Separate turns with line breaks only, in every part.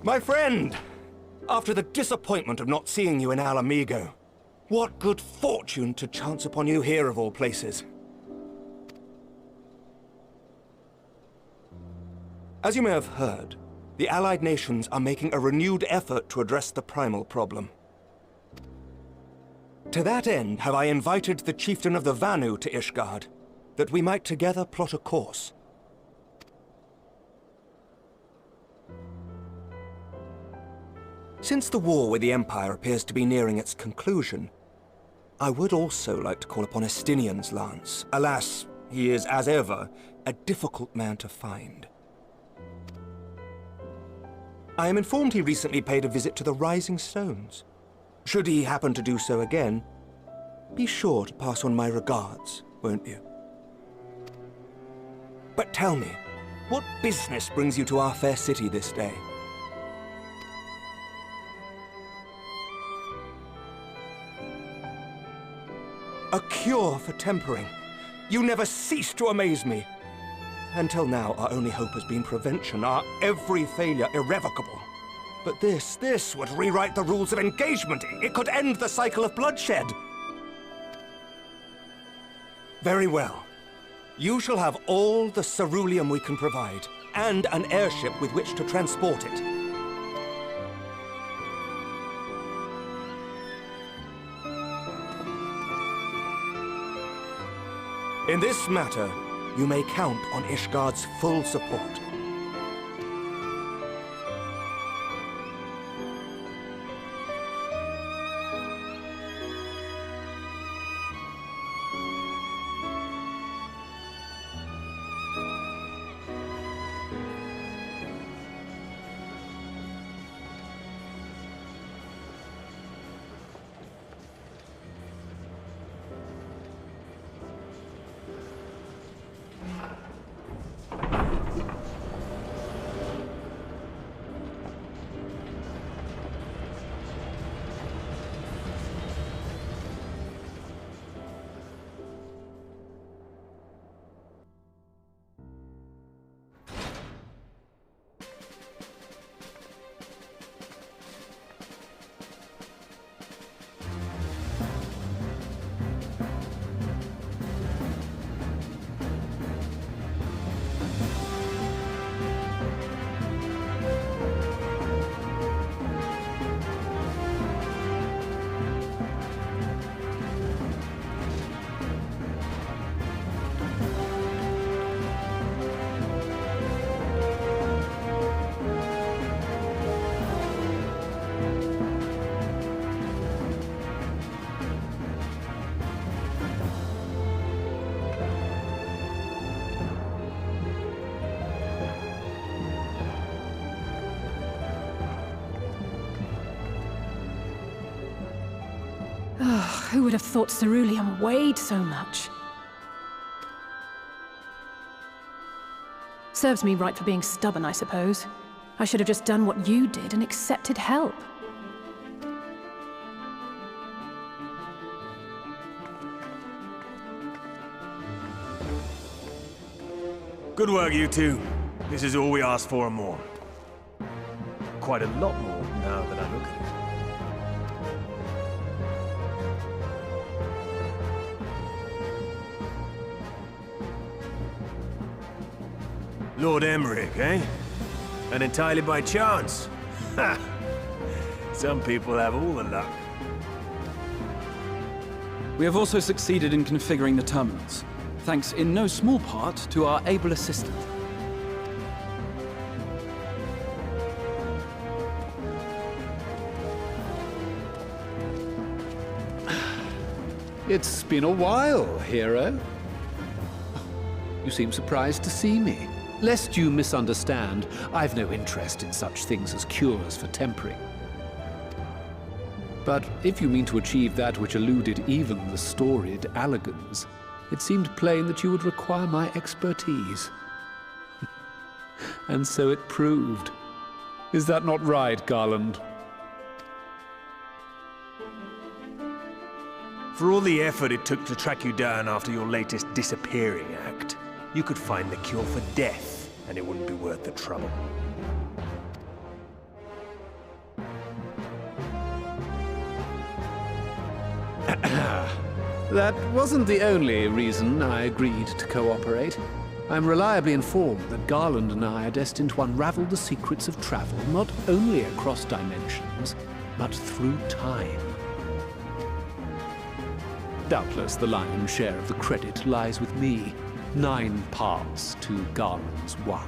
My friend! After the disappointment of not seeing you in Alamigo, what good fortune to chance upon you here of all places. As you may have heard, the Allied nations are making a renewed effort to address the primal problem. To that end, have I invited the chieftain of the Vanu to Ishgard, that we might together plot a course. Since the war with the Empire appears to be nearing its conclusion, I would also like to call upon Estinian's lance. Alas, he is, as ever, a difficult man to find. I am informed he recently paid a visit to the Rising Stones. Should he happen to do so again, be sure to pass on my regards, won't you? But tell me, what business brings you to our fair city this day? A cure for tempering. You never cease to amaze me. Until now, our only hope has been prevention, our every failure irrevocable. But this would rewrite the rules of engagement. It could end the cycle of bloodshed. Very well. You shall have all the ceruleum we can provide, and an airship with which to transport it. In this matter, you may count on Ishgard's full support.
Who would have thought ceruleum weighed so much? Serves me right for being stubborn, I suppose. I should have just done what you did and accepted help.
Good work, you two. This is all we asked for and more. Quite a lot more, now that I look at it. Lord Emmerich, eh? And entirely by chance. Ha! Some people have all the luck.
We have also succeeded in configuring the terminals, thanks in no small part to our able assistant.
It's been a while, hero. You seem surprised to see me. Lest you misunderstand, I've no interest in such things as cures for tempering. But if you mean to achieve that which eluded even the storied Allagans, it seemed plain that you would require my expertise. And so it proved. Is that not right, Garland?
For all the effort it took to track you down after your latest disappearing act, you could find the cure for death, and it wouldn't be worth the trouble.
That wasn't the only reason I agreed to cooperate. I'm reliably informed that Garland and I are destined to unravel the secrets of travel, not only across dimensions, but through time. Doubtless the lion's share of the credit lies with me. 9 parts to Garland's 1.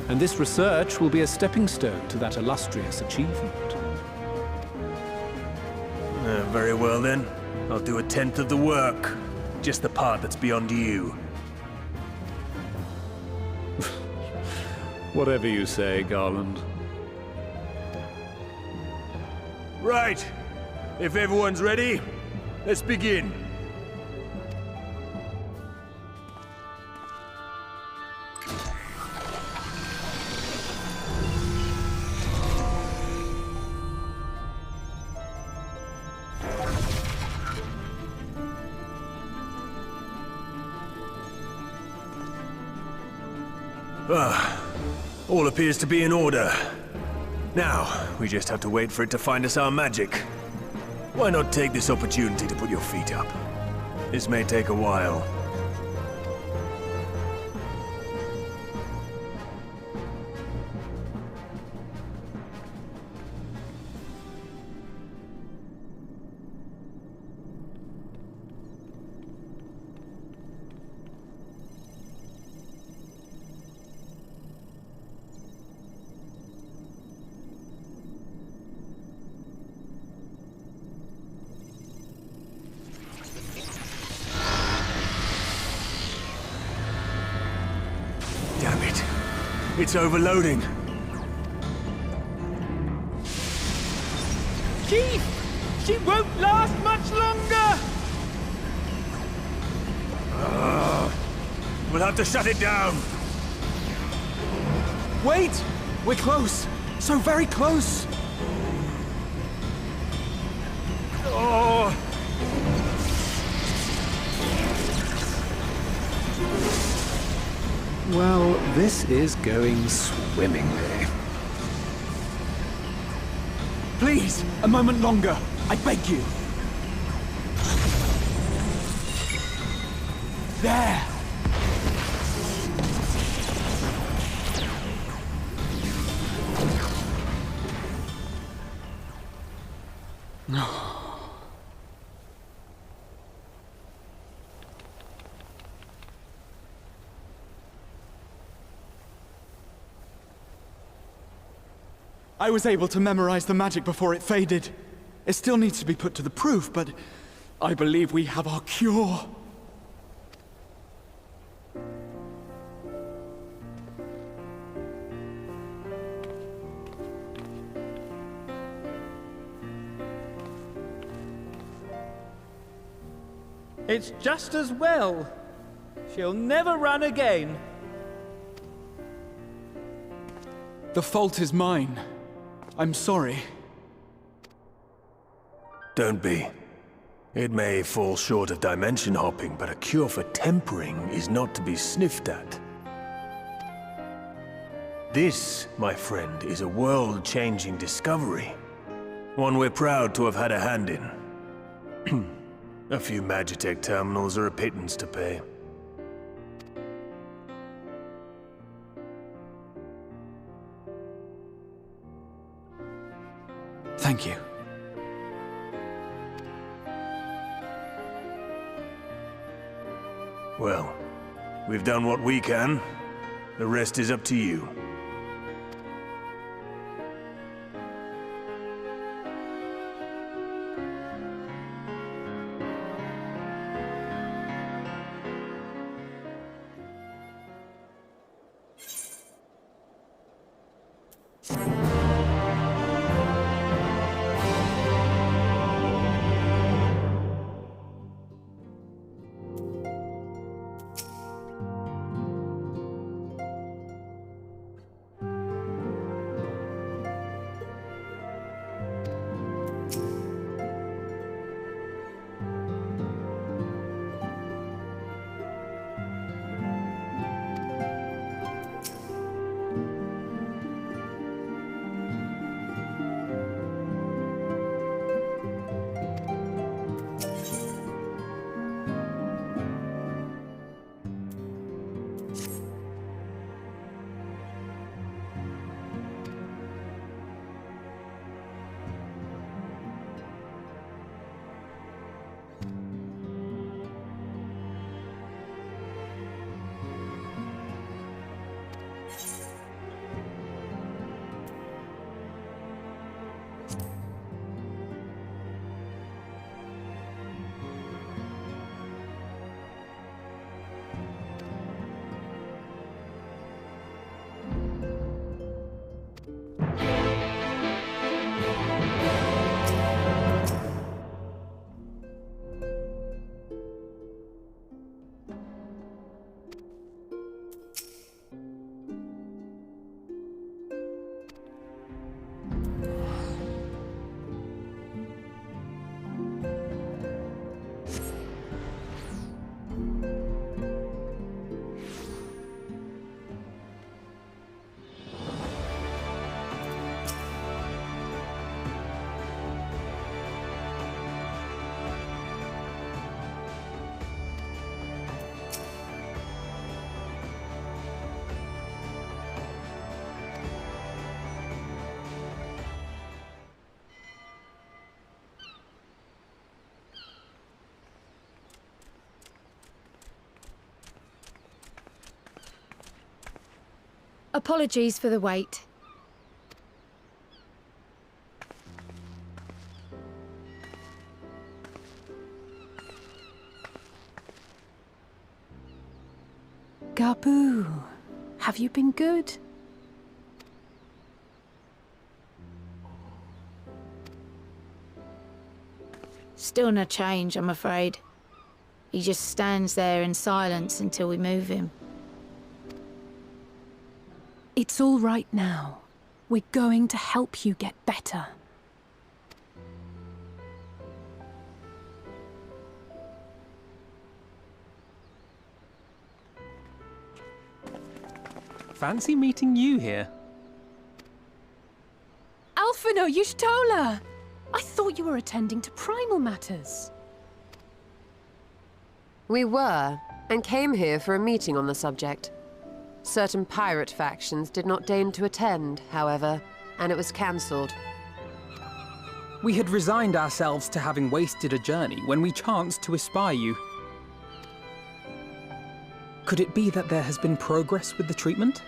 And this research will be a stepping stone to that illustrious achievement.
Very well then. I'll do 1/10 of the work. Just the part that's beyond you.
Whatever you say, Garland.
Right. If everyone's ready, let's begin. All appears to be in order. Now, we just have to wait for it to find us our magic. Why not take this opportunity to put your feet up? This may take a while. Damn it. It's overloading.
Chief! She won't last much longer!
We'll have to shut it down.
Wait! We're close! So very close!
Oh!
Well, this is going swimmingly.
Please, a moment longer. I beg you. There!
I was able to memorize the magic before it faded. It still needs to be put to the proof, but I believe we have our cure.
It's just as well. She'll never run again.
The fault is mine. I'm sorry.
Don't be. It may fall short of dimension hopping, but a cure for tempering is not to be sniffed at. This, my friend, is a world-changing discovery. One we're proud to have had a hand in. A few Magitech terminals are a pittance to pay.
Thank you.
Well, we've done what we can. The rest is up to you.
Apologies for the wait.
Gabu, have you been good?
Still no change, I'm afraid. He just stands there in silence until we move him.
It's all right now. We're going to help you get better.
Fancy meeting you here.
Alphino Yushtola! I thought you were attending to primal matters.
We were, and came here for a meeting on the subject. Certain pirate factions did not deign to attend, however, and it was cancelled.
We had resigned ourselves to having wasted a journey when we chanced to espy you. Could it be that there has been progress with the treatment?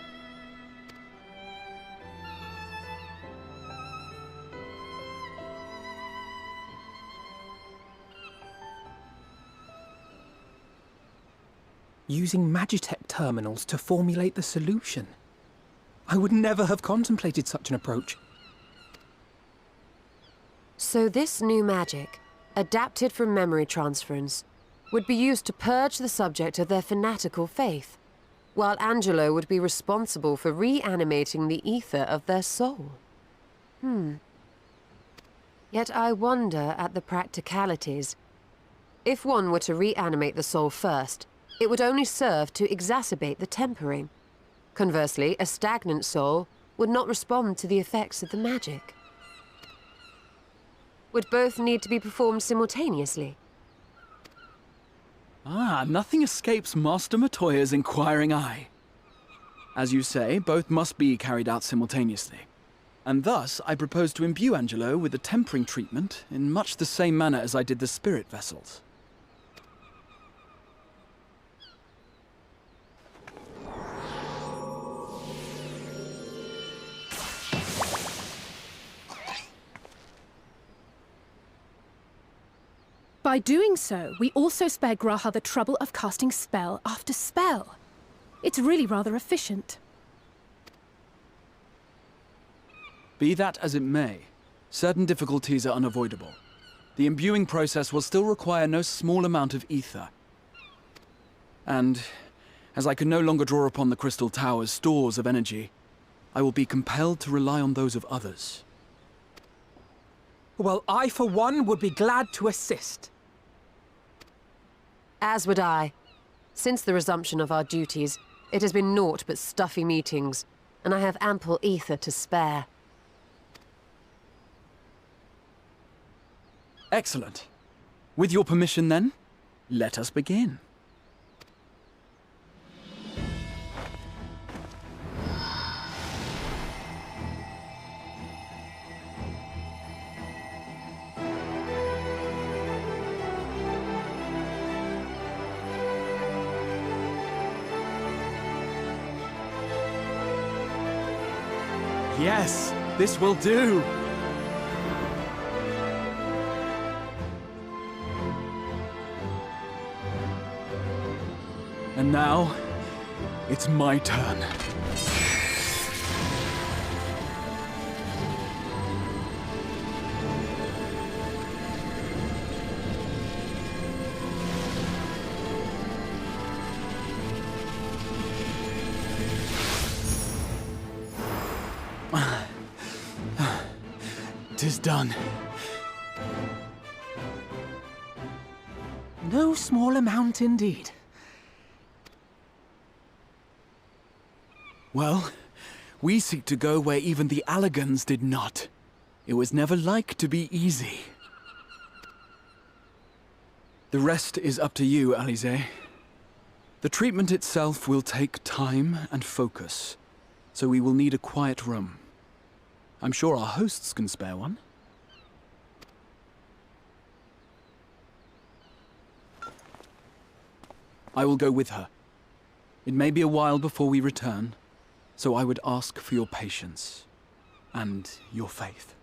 Using Magitech terminals to formulate the solution. I would never have contemplated such an approach.
So this new magic, adapted from memory transference, would be used to purge the subject of their fanatical faith, while Angelo would be responsible for reanimating the ether of their soul. Yet I wonder at the practicalities. If one were to reanimate the soul first, it would only serve to exacerbate the tempering. Conversely, a stagnant soul would not respond to the effects of the magic. Would both need to be performed simultaneously?
Ah, nothing escapes Master Matoya's inquiring eye. As you say, both must be carried out simultaneously. And thus, I propose to imbue Angelo with the tempering treatment in much the same manner as I did the spirit vessels.
By doing so, we also spare Graha the trouble of casting spell after spell. It's really rather efficient.
Be that as it may, certain difficulties are unavoidable. The imbuing process will still require no small amount of ether. And, as I can no longer draw upon the Crystal Tower's stores of energy, I will be compelled to rely on those of others.
Well, I, for one, would be glad to assist.
As would I. Since the resumption of our duties, it has been naught but stuffy meetings, and I have ample ether to spare.
Excellent. With your permission, then, let us begin. Yes, this will do. And now, it's my turn. Tis done.
No small amount indeed.
Well, we seek to go where even the Allagans did not. It was never like to be easy. The rest is up to you, Alize. The treatment itself will take time and focus, so we will need a quiet room. I'm sure our hosts can spare one. I will go with her. It may be a while before we return, So I would ask for your patience and your faith.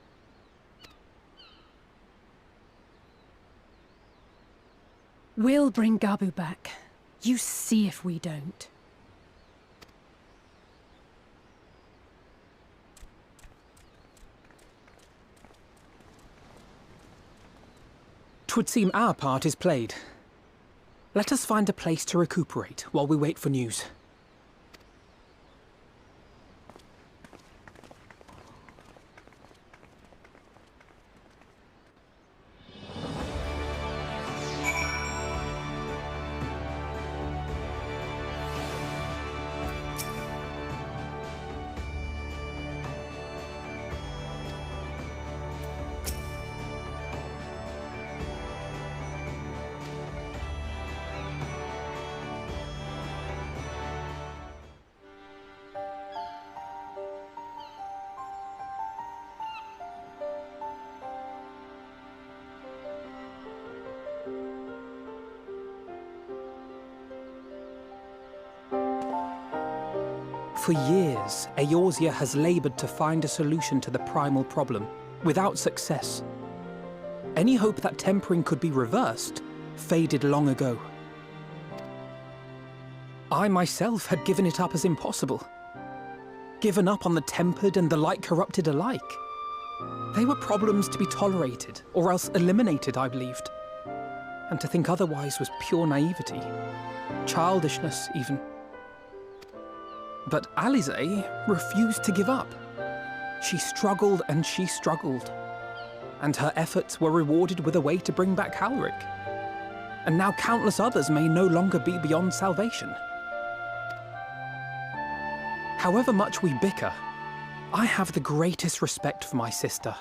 We'll bring Gabu back. You see if we don't.
'Twould seem our part is played. Let us find a place to recuperate while we wait for news. For years, Eorzea has labored to find a solution to the primal problem, without success. Any hope that tempering could be reversed faded long ago. I myself had given it up as impossible. Given up on the tempered and the light-corrupted alike. They were problems to be tolerated, or else eliminated, I believed. And to think otherwise was pure naivety. Childishness, even. But Alisaie refused to give up. She struggled and she struggled. And her efforts were rewarded with a way to bring back Halric. And now countless others may no longer be beyond salvation. However much we bicker, I have the greatest respect for my sister.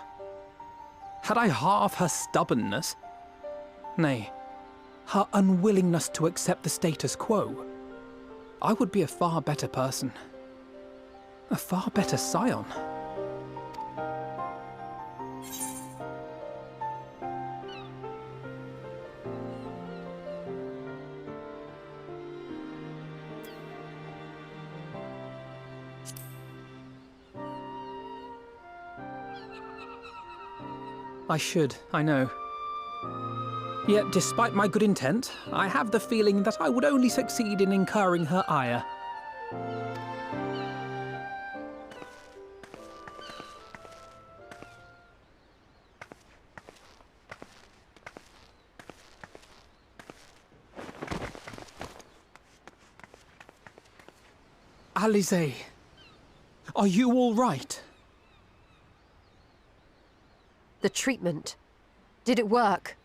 Had I half her stubbornness, nay, her unwillingness to accept the status quo, I would be a far better person. A far better scion. I should, I know. Yet, despite my good intent, I have the feeling that I would only succeed in incurring her ire. Alisaie, are you all right?
The treatment. Did it work?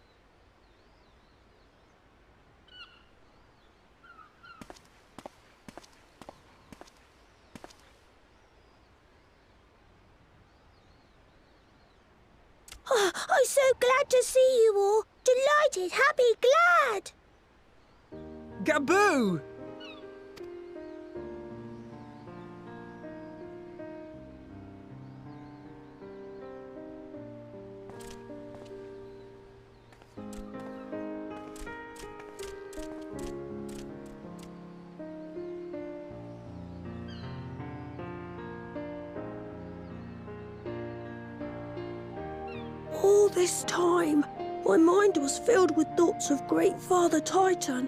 Oh, I'm so glad to see you all. Delighted, happy, glad.
Gabu!
All this time, my mind was filled with thoughts of Great Father Titan.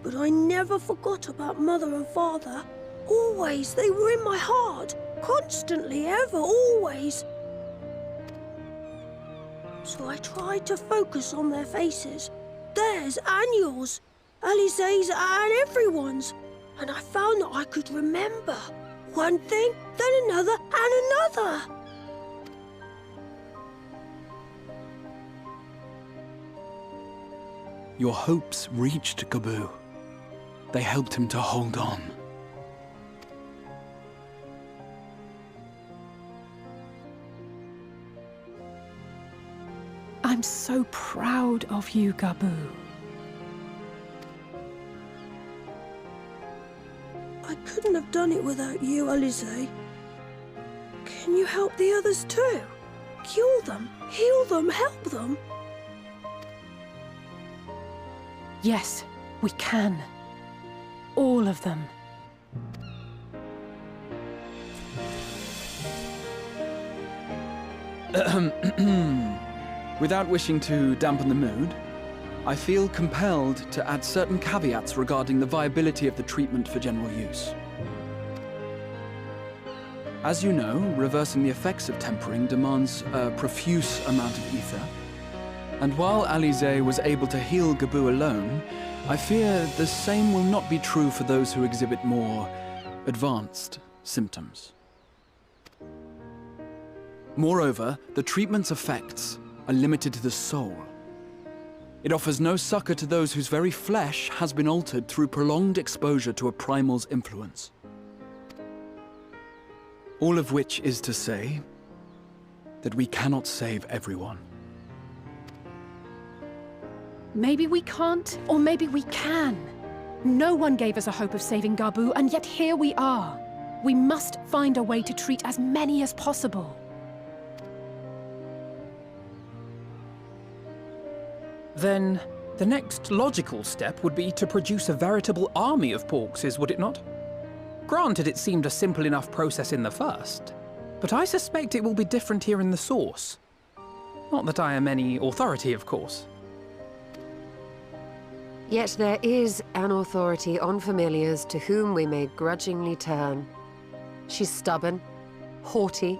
But I never forgot about Mother and Father. Always, they were in my heart. Constantly, ever, always. So I tried to focus on their faces. Theirs and yours. Alisaie's and everyone's. And I found that I could remember. One thing, then another, and another.
Your hopes reached Gabu. They helped him to hold on.
I'm so proud of you, Gabu.
I couldn't have done it without you, Alisaie. Can you help the others too? Cure them, heal them, help them?
Yes, we can. all of them.
Without wishing to dampen the mood, I feel compelled to add certain caveats regarding the viability of the treatment for general use. As you know, reversing the effects of tempering demands a profuse amount of ether. And while Alize was able to heal Gabu alone, I fear the same will not be true for those who exhibit more advanced symptoms. Moreover, the treatment's effects are limited to the soul. It offers no succor to those whose very flesh has been altered through prolonged exposure to a primal's influence. All of which is to say that we cannot save everyone.
Maybe we can't, or maybe we can. No one gave us a hope of saving Gabu, and yet here we are. We must find a way to treat as many as possible.
Then, the next logical step would be to produce a veritable army of Porkses, would it not? Granted, it seemed a simple enough process in the first, but I suspect it will be different here in the source. Not that I am any authority, of course.
Yet there is an authority on familiars to whom we may grudgingly turn. She's stubborn, haughty,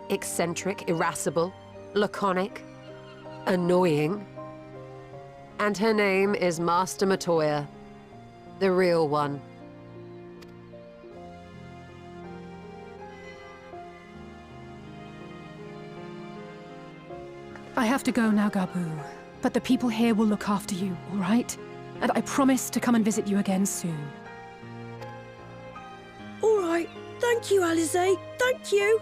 eccentric, irascible, laconic, annoying. And her name is Master Matoya, the real one.
I have to go now, Gabu. But the people here will look after you, all right? And I promise to come and visit you again soon.
All right. Thank you, Alize. Thank you.